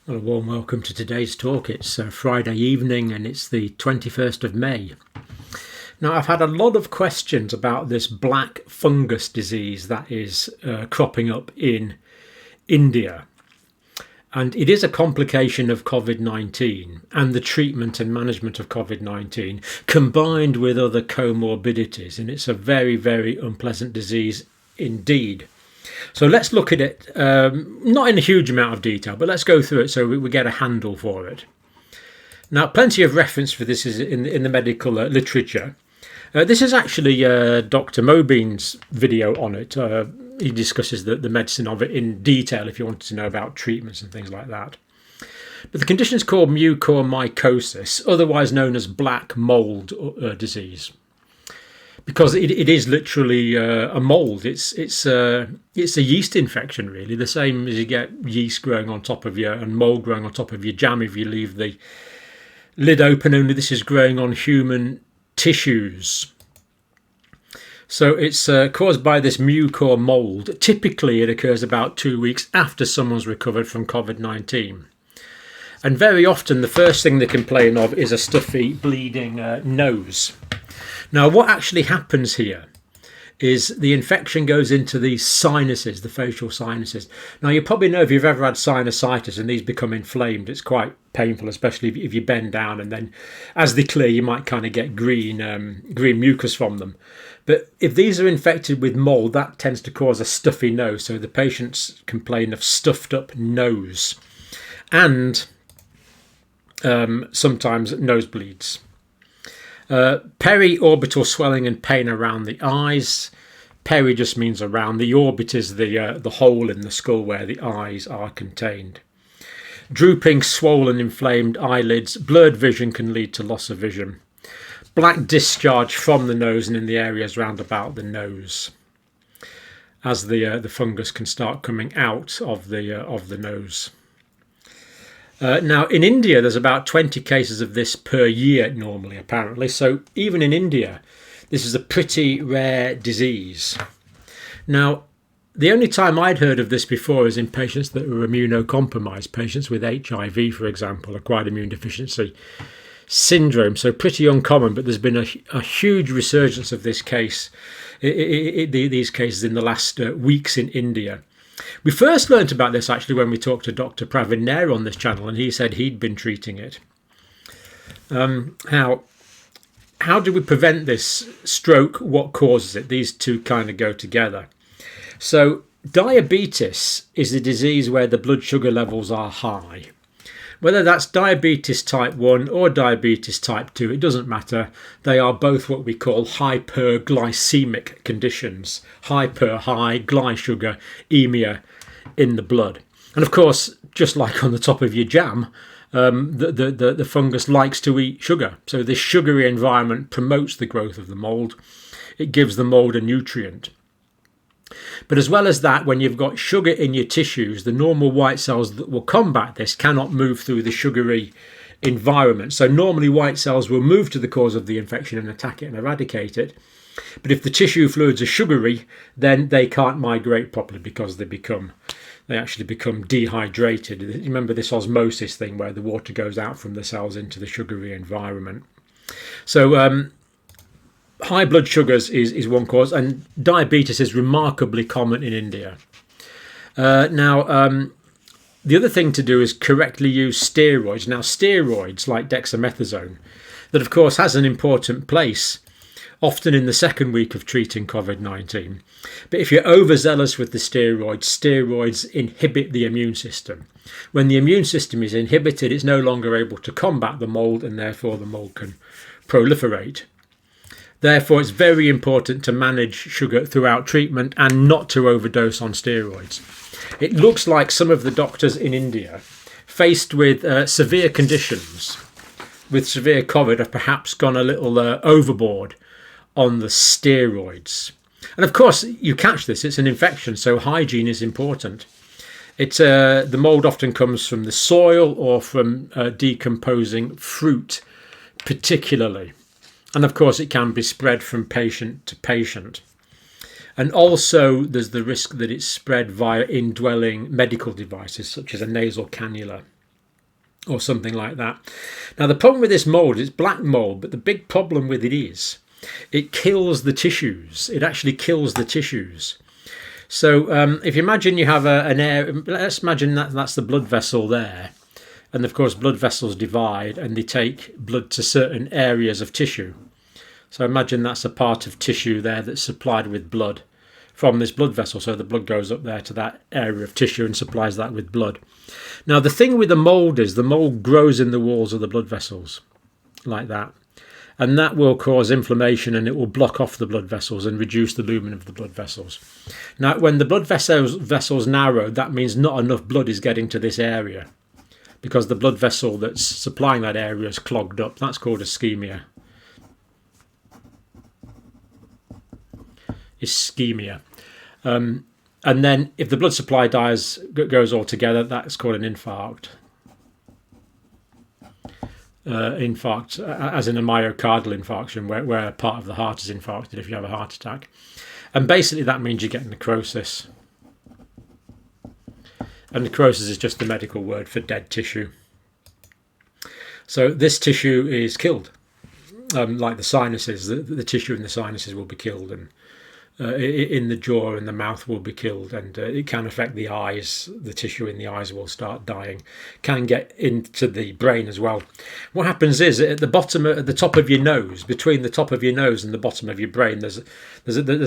Well, a warm welcome to today's talk. It's Friday evening and it's the 21st of May. Now, I've had a lot of questions about this black fungus disease that is cropping up in India. And it is a complication of COVID-19 and the treatment and management of COVID-19 combined with other comorbidities. And it's a very, very unpleasant disease indeed. So let's look at it, not in a huge amount of detail, but let's go through it so we get a handle for it. Now, plenty of reference for this is in the medical literature. This is actually Dr. Mobeen's video on it. He discusses the medicine of it in detail if you wanted to know about treatments and things like that. But the condition is called mucormycosis, otherwise known as black mould disease. Because it is literally a mould. It's a yeast infection, really, the same as you get yeast growing on top of and mould growing on top of your jam if you leave the lid open. Only this is growing on human tissues. So it's caused by this Mucor mould. Typically, it occurs about 2 weeks after someone's recovered from COVID-19. And very often, the first thing they complain of is a stuffy, bleeding nose. Now, what actually happens here is the infection goes into the sinuses, the facial sinuses. Now, you probably know if you've ever had sinusitis and these become inflamed, it's quite painful, especially if you bend down and then as they clear, you might kind of get green mucus from them. But if these are infected with mould, that tends to cause a stuffy nose. So the patients complain of stuffed up nose and sometimes nosebleeds. Periorbital swelling and pain around the eyes. Peri just means around. The orbit is the hole in the skull where the eyes are contained. Drooping, swollen, inflamed eyelids. Blurred vision can lead to loss of vision. Black discharge from the nose and in the areas round about the nose, as the fungus can start coming out of the nose. Now, in India, there's about 20 cases of this per year normally, apparently. So even in India, this is a pretty rare disease. Now, the only time I'd heard of this before is in patients that were immunocompromised, patients with HIV, for example, acquired immune deficiency syndrome. So pretty uncommon, but there's been a huge resurgence of this case, these cases in the last weeks in India. We first learnt about this actually when we talked to Dr. Pravin Nair on this channel, and he said he'd been treating it. How do we prevent this stroke? What causes it? These two kind of go together. So diabetes is a disease where the blood sugar levels are high. Whether that's diabetes type 1 or diabetes type 2, it doesn't matter. They are both what we call hyperglycemic conditions. Hyper, high, glysugaremia in the blood. And of course, just like on the top of your jam, the fungus likes to eat sugar. So this sugary environment promotes the growth of the mould. It gives the mould a nutrient. But as well as that, when you've got sugar in your tissues, the normal white cells that will combat this cannot move through the sugary environment. So normally white cells will move to the cause of the infection and attack it and eradicate it. But if the tissue fluids are sugary, then they can't migrate properly because they actually become dehydrated. Remember this osmosis thing where the water goes out from the cells into the sugary environment. So high blood sugars is one cause, and diabetes is remarkably common in India. Now, the other thing to do is correctly use steroids. Now, steroids like dexamethasone, that of course has an important place, often in the second week of treating COVID-19. But if you're overzealous with the steroids inhibit the immune system. When the immune system is inhibited, it's no longer able to combat the mould, and therefore the mould can proliferate. Therefore, it's very important to manage sugar throughout treatment and not to overdose on steroids. It looks like some of the doctors in India, faced with severe conditions, with severe COVID, have perhaps gone a little overboard on the steroids. And of course, you catch this, it's an infection, so hygiene is important. The mould often comes from the soil or from decomposing fruit, particularly. And of course, it can be spread from patient to patient. And also, there's the risk that it's spread via indwelling medical devices, such as a nasal cannula. or something like that. Now the problem with this mould is black mould, but the big problem with it is it kills the tissues. It actually kills the tissues. So if you imagine you have an area, let's imagine that's the blood vessel there. And of course blood vessels divide and they take blood to certain areas of tissue. So imagine that's a part of tissue there that's supplied with blood from this blood vessel. So the blood goes up there to that area of tissue and supplies that with blood. Now the thing with the mould is the mould grows in the walls of the blood vessels like that. And that will cause inflammation and it will block off the blood vessels and reduce the lumen of the blood vessels. Now when the blood vessels narrow, that means not enough blood is getting to this area because the blood vessel that's supplying that area is clogged up. That's called ischemia. Ischemia. And then if the blood supply goes altogether, that's called an infarct. Infarct, as in a myocardial infarction, where part of the heart is infarcted if you have a heart attack. And basically that means you get necrosis. And necrosis is just the medical word for dead tissue. So this tissue is killed. Like the sinuses, the tissue in the sinuses will be killed, and in the jaw and the mouth will be killed, and it can affect the eyes. The tissue in the eyes will start dying. Can get into the brain as well. What happens is at the bottom, at the top of your nose, between the top of your nose and the bottom of your brain, there's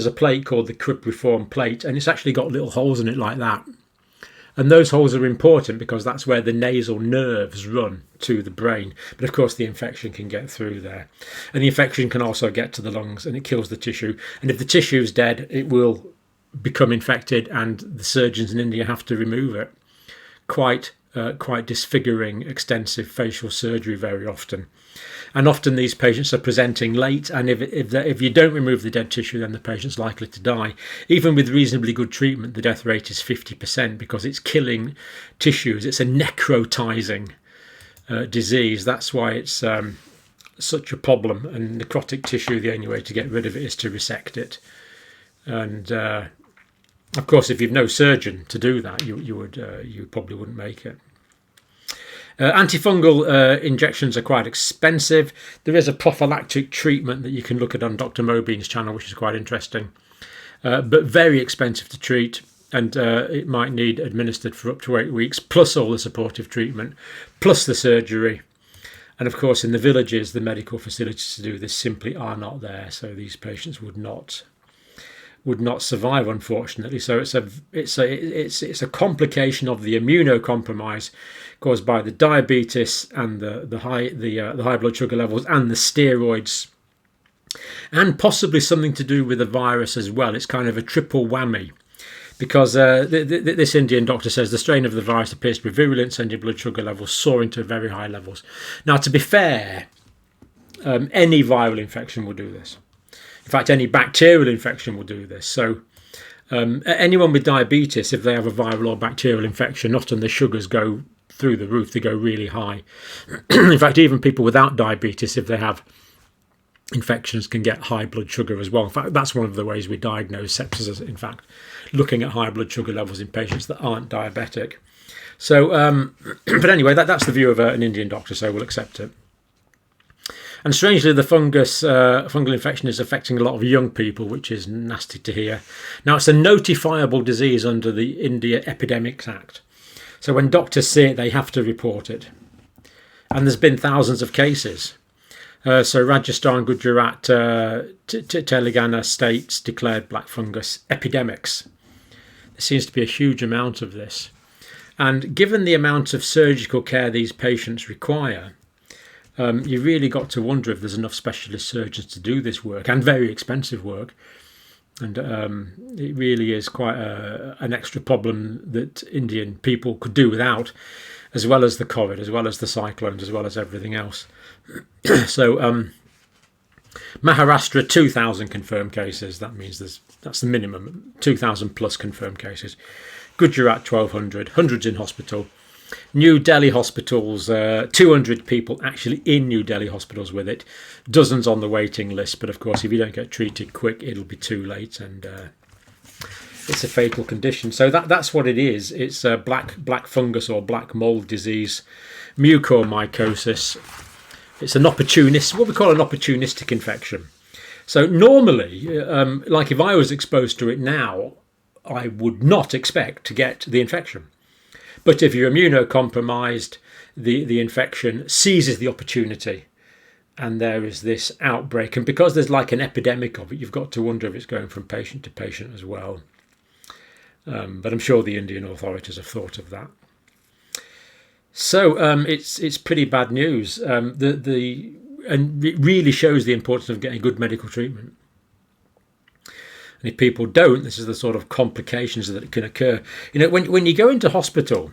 a plate called the cribriform plate, and it's actually got little holes in it like that. And those holes are important because that's where the nasal nerves run to the brain. But of course the infection can get through there. And the infection can also get to the lungs and it kills the tissue. And if the tissue is dead, it will become infected and the surgeons in India have to remove it. Quite disfiguring, extensive facial surgery very often. And often these patients are presenting late, and if you don't remove the dead tissue, then the patient's likely to die. Even with reasonably good treatment, the death rate is 50% because it's killing tissues. It's a necrotizing disease. That's why it's such a problem. And necrotic tissue, the only way to get rid of it is to resect it. And of course, if you've no surgeon to do that, you probably wouldn't make it. Antifungal injections are quite expensive. There is a prophylactic treatment that you can look at on Dr. Mobean's channel, which is quite interesting, but very expensive to treat, and it might need administered for up to 8 weeks, plus all the supportive treatment, plus the surgery. And of course, in the villages, the medical facilities to do this simply are not there, so these patients would not survive, unfortunately. So it's a complication of the immunocompromise caused by the diabetes and the high blood sugar levels and the steroids, and possibly something to do with the virus as well. It's kind of a triple whammy, because this Indian doctor says the strain of the virus appears to be virulent, sending blood sugar levels soaring to very high levels. Now, to be fair, any viral infection will do this. In fact, any bacterial infection will do this. So anyone with diabetes, if they have a viral or bacterial infection, often the sugars go through the roof. They go really high. In fact, even people without diabetes, if they have infections, can get high blood sugar as well. In fact, that's one of the ways we diagnose sepsis, in fact, looking at high blood sugar levels in patients that aren't diabetic. So, but anyway, that's the view of an Indian doctor, so we'll accept it. And strangely, the fungal infection is affecting a lot of young people, which is nasty to hear. Now, it's a notifiable disease under the India Epidemics Act. So when doctors see it, they have to report it. And there's been thousands of cases. So Rajasthan, Gujarat, Telangana states declared black fungus epidemics. There seems to be a huge amount of this. And given the amount of surgical care these patients require, you really got to wonder if there's enough specialist surgeons to do this work, and very expensive work. And it really is quite an extra problem that Indian people could do without, as well as the COVID, as well as the cyclones, as well as everything else. So Maharashtra, 2,000 confirmed cases. That means that's the minimum, 2,000 plus confirmed cases. Gujarat, 1,200, hundreds in hospital. New Delhi hospitals, 200 people actually in New Delhi hospitals with it, dozens on the waiting list. But of course, if you don't get treated quick, it'll be too late, and it's a fatal condition. So that's what it is. It's a black fungus or black mould disease, mucormycosis. It's an what we call an opportunistic infection. So normally, like if I was exposed to it now, I would not expect to get the infection. But if you're immunocompromised, the infection seizes the opportunity, and there is this outbreak. And because there's like an epidemic of it, you've got to wonder if it's going from patient to patient as well. But I'm sure the Indian authorities have thought of that. So it's pretty bad news. And it really shows the importance of getting good medical treatment. And if people don't, this is the sort of complications that can occur. You know, when you go into hospital,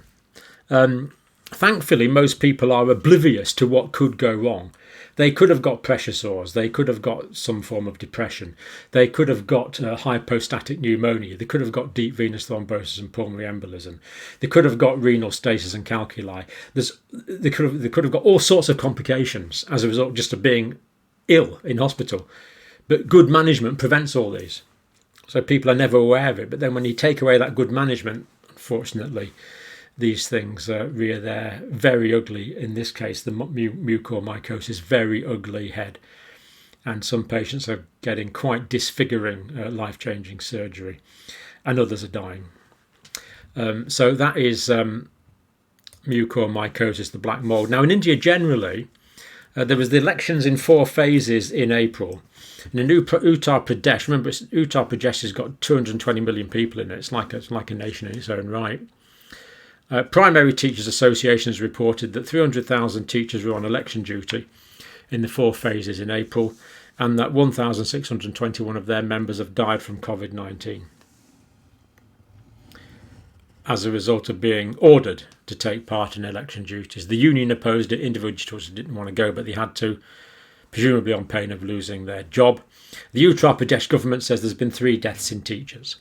thankfully most people are oblivious to what could go wrong. They could have got pressure sores. They could have got some form of depression. They could have got hypostatic pneumonia. They could have got deep venous thrombosis and pulmonary embolism. They could have got renal stasis and calculi. They could have got all sorts of complications as a result just of being ill in hospital. But good management prevents all these. So people are never aware of it. But then when you take away that good management, unfortunately, these things rear their very ugly, in this case, the mucormycosis, very ugly head. And some patients are getting quite disfiguring, life-changing surgery, and others are dying. So that is mucormycosis, the black mould. Now in India generally, there was the elections in 4 phases in April. And in Uttar Pradesh, remember Uttar Pradesh has got 220 million people in it. It's like a nation in its own right. Primary Teachers Association has reported that 300,000 teachers were on election duty in the 4 phases in April, and that 1,621 of their members have died from COVID-19 as a result of being ordered to take part in election duties. The union opposed it, individuals didn't want to go, but they had to, presumably on pain of losing their job. The Uttar Pradesh government says there's been 3 deaths in teachers.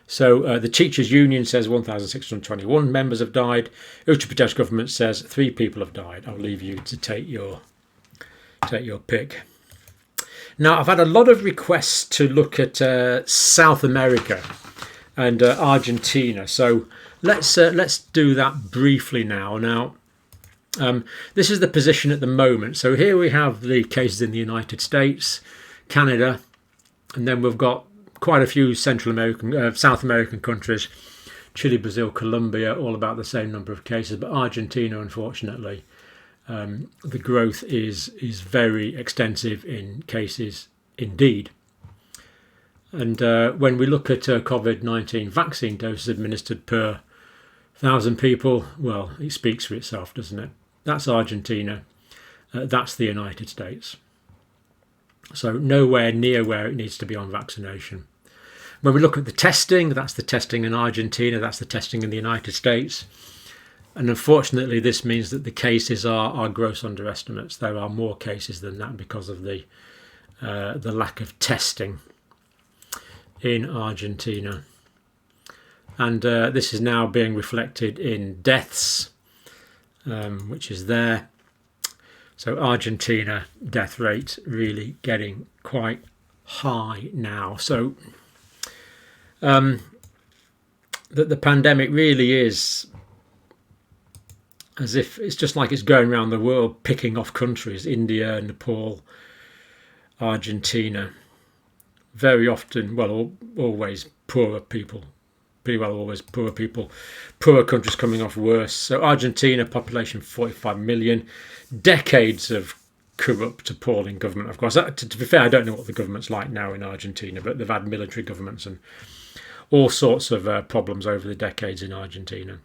So the teachers' union says 1,621 members have died. Uttar Pradesh government says 3 people have died. I'll leave you to take your pick. Now, I've had a lot of requests to look at South America and Argentina. So let's do that briefly now. Now, this is the position at the moment. So here we have the cases in the United States, Canada, and then we've got quite a few South American countries, Chile, Brazil, Colombia, all about the same number of cases. But Argentina, unfortunately, the growth is very extensive in cases indeed. And when we look at COVID-19 vaccine doses administered per 1,000 people, well, it speaks for itself, doesn't it? That's Argentina. That's the United States. So nowhere near where it needs to be on vaccination. When we look at the testing, that's the testing in Argentina, that's the testing in the United States. And unfortunately, this means that the cases are gross underestimates. There are more cases than that because of the lack of testing in Argentina. And this is now being reflected in deaths, which is there. So Argentina death rate really getting quite high now. So the pandemic really is as if it's just like it's going around the world picking off countries, India, Nepal, Argentina. Very often, well, always poorer people. Pretty well always poor people. Poorer countries coming off worse. So Argentina, population 45 million. Decades of corrupt, appalling government, of course. To be fair, I don't know what the government's like now in Argentina, but they've had military governments and all sorts of problems over the decades in Argentina.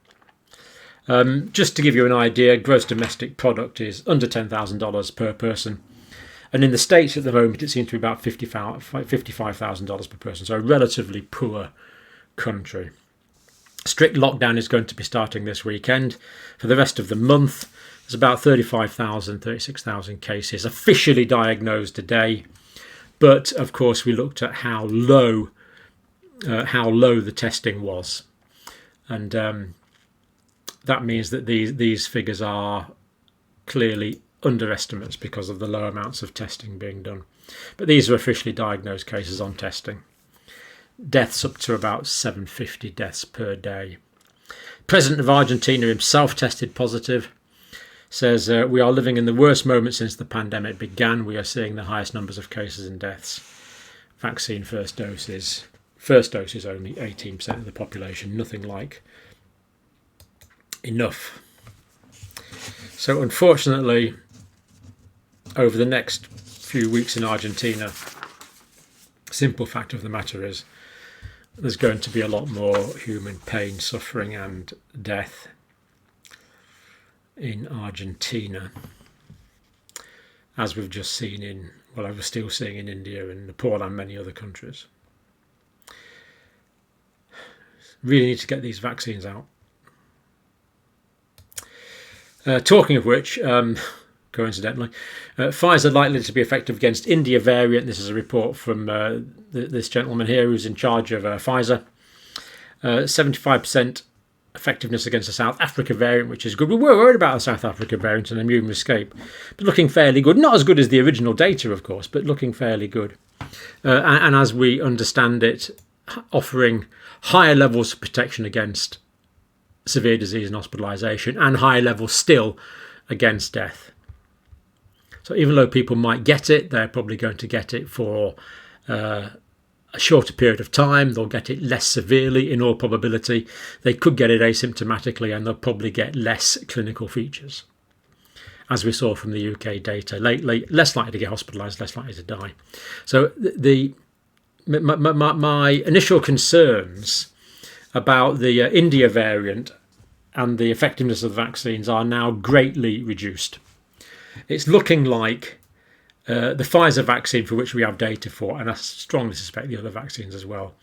Just to give you an idea, gross domestic product is under $10,000 per person. And in the States at the moment, it seems to be about $55,000 per person. So a relatively poor country. Strict lockdown is going to be starting this weekend. For the rest of the month, there's about 36,000 cases officially diagnosed today. But of course, we looked at how low the testing was. And that means that these figures are clearly underestimates because of the low amounts of testing being done. But these are officially diagnosed cases on testing. deaths up to about 750 deaths per day. President of Argentina himself tested positive. Says, we are living in the worst moment since the pandemic began. We are seeing the highest numbers of cases and deaths. Vaccine first doses only 18% of the population. Nothing like enough. So unfortunately, over the next few weeks in Argentina, simple fact of the matter is there's going to be a lot more human pain, suffering and death in Argentina, as we've just seen in, well, we're still seeing in India and Nepal and many other countries. Really need to get these vaccines out. Talking of which, coincidentally, Pfizer likely to be effective against India variant. This is a report from this gentleman here who's in charge of Pfizer. 75% effectiveness against the South Africa variant, which is good. We were worried about the South Africa variant and immune escape, but looking fairly good. Not as good as the original data, of course, but looking fairly good. And as we understand it, offering higher levels of protection against severe disease and hospitalisation, and higher levels still against death. So even though people might get it, they're probably going to get it for a shorter period of time. They'll get it less severely in all probability. They could get it asymptomatically and they'll probably get less clinical features. As we saw from the UK data lately, less likely to get hospitalised, less likely to die. So my initial concerns about the India variant and the effectiveness of the vaccines are now greatly reduced. It's looking like the Pfizer vaccine, for which we have data for, and I strongly suspect the other vaccines as well,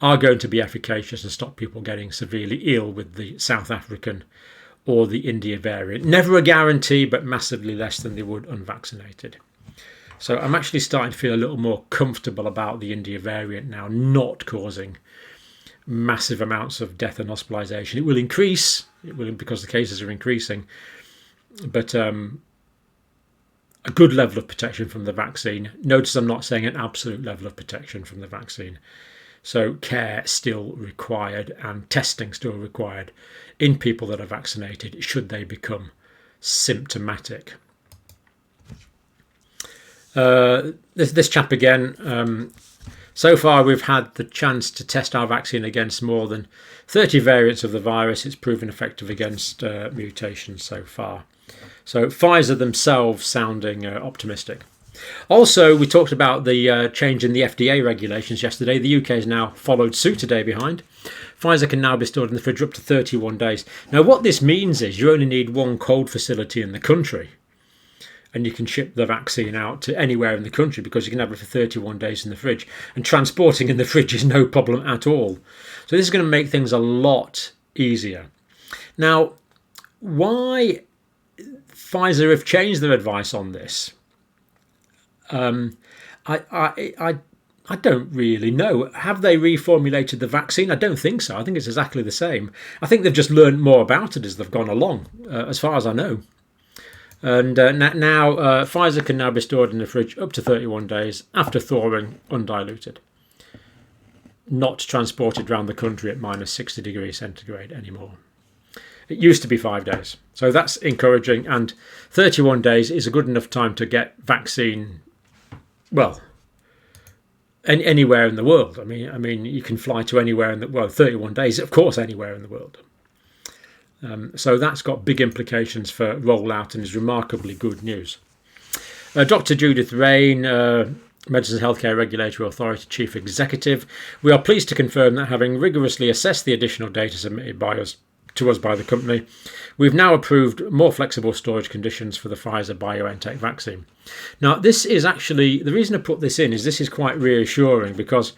are going to be efficacious and stop people getting severely ill with the South African or the India variant. Never a guarantee, but massively less than they would unvaccinated. So I'm actually starting to feel a little more comfortable about the India variant now not causing massive amounts of death and hospitalisation. It will increase, because the cases are increasing, but a good level of protection from the vaccine. Notice I'm not saying an absolute level of protection from the vaccine. So care still required and testing still required in people that are vaccinated should they become symptomatic. This chap again, so far we've had the chance to test our vaccine against more than 30 variants of the virus. It's proven effective against mutations so far. So Pfizer themselves sounding optimistic. Also, we talked about the change in the FDA regulations yesterday. The UK has now followed suit a day behind. Pfizer can now be stored in the fridge up to 31 days. Now, what this means is you only need one cold facility in the country, and you can ship the vaccine out to anywhere in the country because you can have it for 31 days in the fridge. And transporting in the fridge is no problem at all. So this is going to make things a lot easier. Now, why Pfizer have changed their advice on this, I don't really know. Have they reformulated the vaccine? I don't think so. I think it's exactly the same. I think they've just learned more about it as they've gone along, as far as I know. And now Pfizer can now be stored in the fridge up to 31 days after thawing, undiluted. Not transported around the country at minus 60 degrees centigrade anymore. It used to be 5 days. So that's encouraging. And 31 days is a good enough time to get vaccine, well, anywhere in the world. I mean, you can fly to anywhere in the world. 31 days, of course, anywhere in the world. So that's got big implications for rollout and is remarkably good news. Dr. Judith Rain, Medicines Healthcare Regulatory Authority Chief Executive, we are pleased to confirm that having rigorously assessed the additional data submitted to us by the company, we've now approved more flexible storage conditions for the Pfizer-BioNTech vaccine. Now, this is actually, the reason I put this in is this is quite reassuring because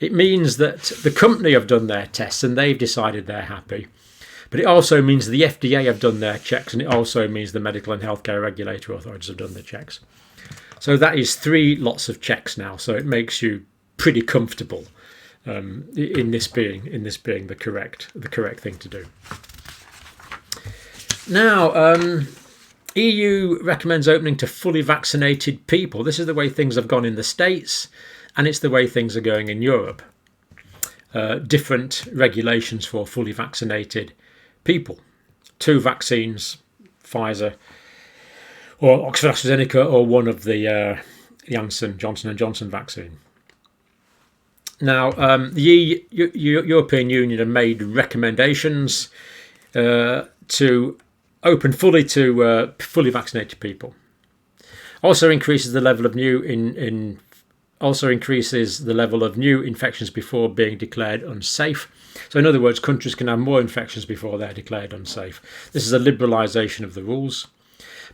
it means that the company have done their tests and they've decided they're happy. But it also means the FDA have done their checks, and it also means the medical and healthcare regulatory authorities have done their checks. So that is 3 lots of checks now. So it makes you pretty comfortable in this being the correct thing to do. Now, EU recommends opening to fully vaccinated people. This is the way things have gone in the States, and it's the way things are going in Europe. different regulations for fully vaccinated people. 2 vaccines, Pfizer or Oxford AstraZeneca, or one of the Janssen, Johnson & Johnson vaccine. Now, the European Union have made recommendations to open fully to fully vaccinated people. Also increases the level of new infections before being declared unsafe. So in other words, countries can have more infections before they're declared unsafe. This is a liberalisation of the rules.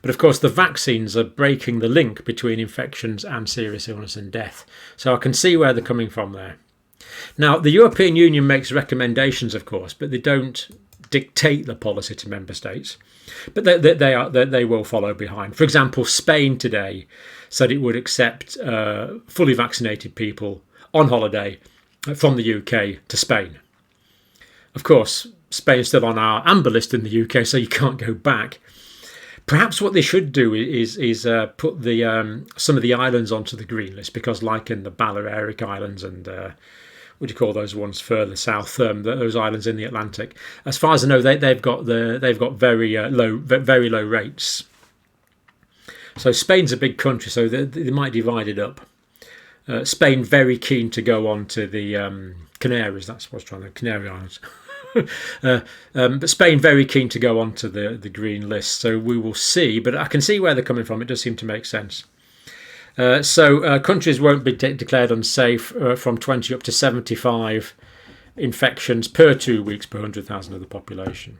But of course, the vaccines are breaking the link between infections and serious illness and death. So I can see where they're coming from there. Now, the European Union makes recommendations, of course, but they don't dictate the policy to member states. But they will follow behind. For example, Spain today said it would accept fully vaccinated people on holiday from the UK to Spain. Of course, Spain is still on our amber list in the UK, so you can't go back. Perhaps what they should do is put the some of the islands onto the green list, because like in the Balearic Islands and what do you call those ones further south, those islands in the Atlantic, as far as I know, they've got very low rates. So Spain's a big country, so they might divide it up. Spain very keen to go on to the Canaries. That's what I was trying to Canary Islands. But Spain very keen to go onto the green list, so we will see. But I can see where they're coming from. It does seem to make sense. So countries won't be declared unsafe from 20 up to 75 infections per 2 weeks per 100,000 of the population.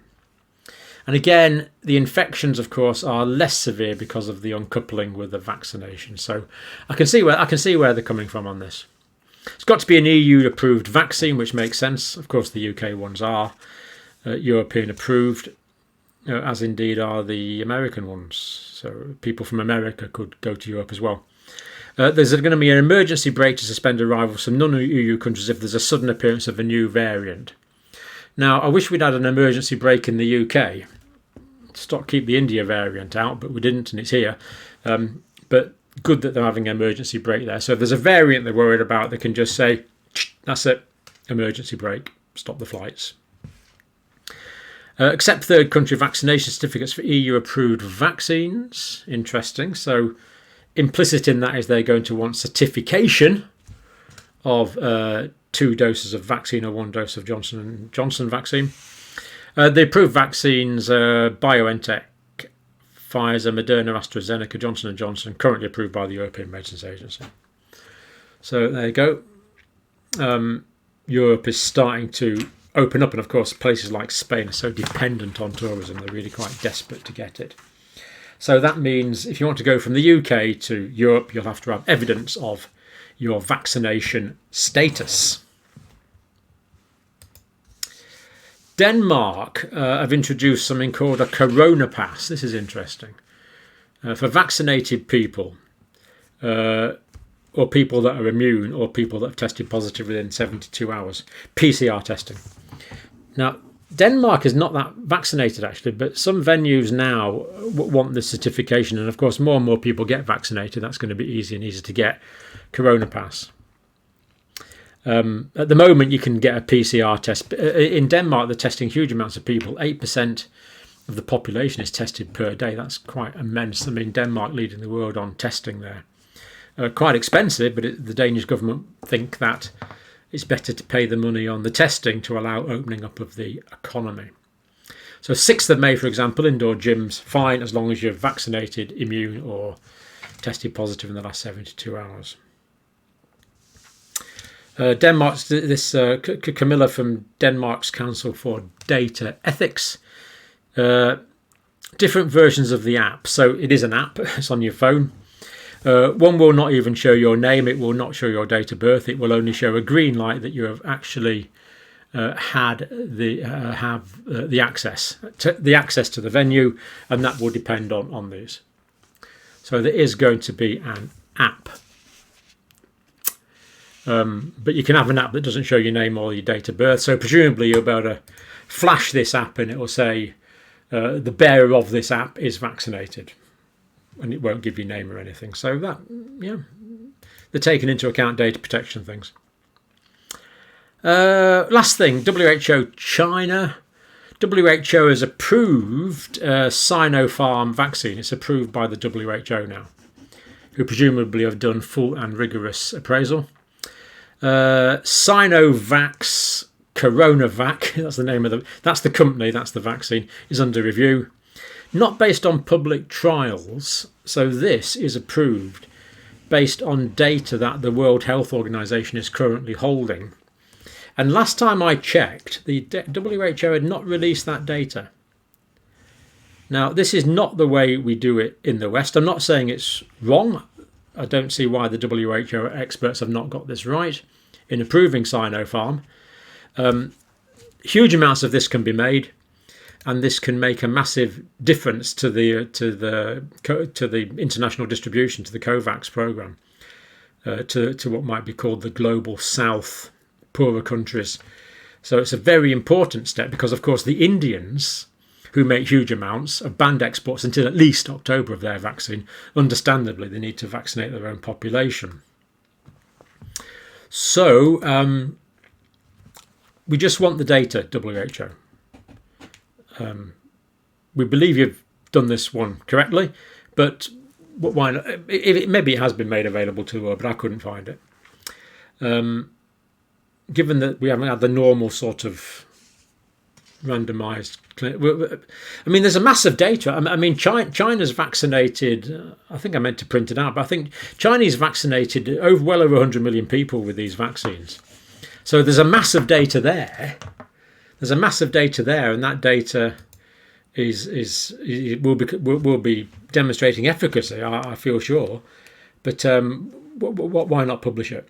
And again, the infections, of course, are less severe because of the uncoupling with the vaccination. So I can see where they're coming from on this. It's got to be an EU-approved vaccine, which makes sense. Of course, the UK ones are European-approved, as indeed are the American ones. So people from America could go to Europe as well. There's going to be an emergency break to suspend arrivals from non-EU countries if there's a sudden appearance of a new variant. Now, I wish we'd had an emergency break in the UK to keep the India variant out, but we didn't, and it's here. But good that they're having an emergency break there. So if there's a variant they're worried about, they can just say, that's it, emergency break, stop the flights. Accept third country vaccination certificates for EU-approved vaccines. Interesting. So implicit in that is they're going to want certification of 2 doses of vaccine or 1 dose of Johnson & Johnson vaccine. The approved vaccines, BioNTech, Pfizer, Moderna, AstraZeneca, Johnson & Johnson, currently approved by the European Medicines Agency. So there you go. Europe is starting to open up, and of course places like Spain are so dependent on tourism, they're really quite desperate to get it. So that means if you want to go from the UK to Europe, you'll have to have evidence of your vaccination status. Denmark have introduced something called a Corona Pass. This is interesting. For vaccinated people, or people that are immune, or people that have tested positive within 72 hours, PCR testing. Now, Denmark is not that vaccinated actually, but some venues now want this certification, and of course more and more people get vaccinated. That's going to be easier and easier to get Corona Pass. At the moment, you can get a PCR test. In Denmark, they're testing huge amounts of people. 8% of the population is tested per day. That's quite immense. I mean, Denmark leading the world on testing there. Quite expensive, but the Danish government think that it's better to pay the money on the testing to allow opening up of the economy. So 6th of May, for example, indoor gyms, fine as long as you're vaccinated, immune, or tested positive in the last 72 hours. Denmark's Camilla from Denmark's Council for Data Ethics. Different versions of the app. So it is an app. It's on your phone. One will not even show your name. It will not show your date of birth. It will only show a green light that you have actually had the access to the venue, and that will depend on these. So there is going to be an app. But you can have an app that doesn't show your name or your date of birth. So presumably you'll be able to flash this app and it will say the bearer of this app is vaccinated. And it won't give you name or anything. So that, yeah, they're taking into account data protection things. Last thing, WHO China. WHO has approved Sinopharm vaccine. It's approved by the WHO now, who presumably have done full and rigorous appraisal. Sinovac Coronavac, that's the name of that's the company, that's the vaccine, is under review. Not based on public trials, so this is approved based on data that the World Health Organization is currently holding. And last time I checked, the WHO had not released that data. Now, this is not the way we do it in the West. I'm not saying it's wrong. I don't see why the WHO experts have not got this right in approving Sinopharm. Huge amounts of this can be made, and this can make a massive difference to the international distribution, to the COVAX program, to what might be called the global South, poorer countries. So it's a very important step because, of course, the Indians, who make huge amounts, have banned exports until at least October of their vaccine. Understandably, they need to vaccinate their own population. So we just want the data, WHO. We believe you've done this one correctly, but why not? Maybe it has been made available to her, but I couldn't find it. Given that we haven't had the normal sort of randomised clinic, I mean, there's a massive data. I mean, China's vaccinated, I think I meant to print it out, but I think Chinese vaccinated well over 100 million people with these vaccines. So there's a massive data there. There's a massive data there, and that data will be demonstrating efficacy, I feel sure. But why not publish it?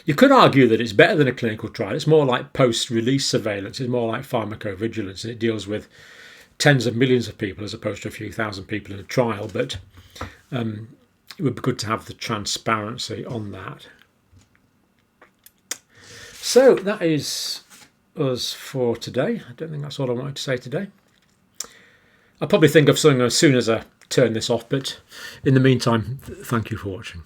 You could argue that it's better than a clinical trial. It's more like post-release surveillance. It's more like pharmacovigilance, and it deals with tens of millions of people as opposed to a few thousand people in a trial. But it would be good to have the transparency on that. So that is us for today. I don't think that's all I wanted to say today. I'll probably think of something as soon as I turn this off, but in the meantime, thank you for watching.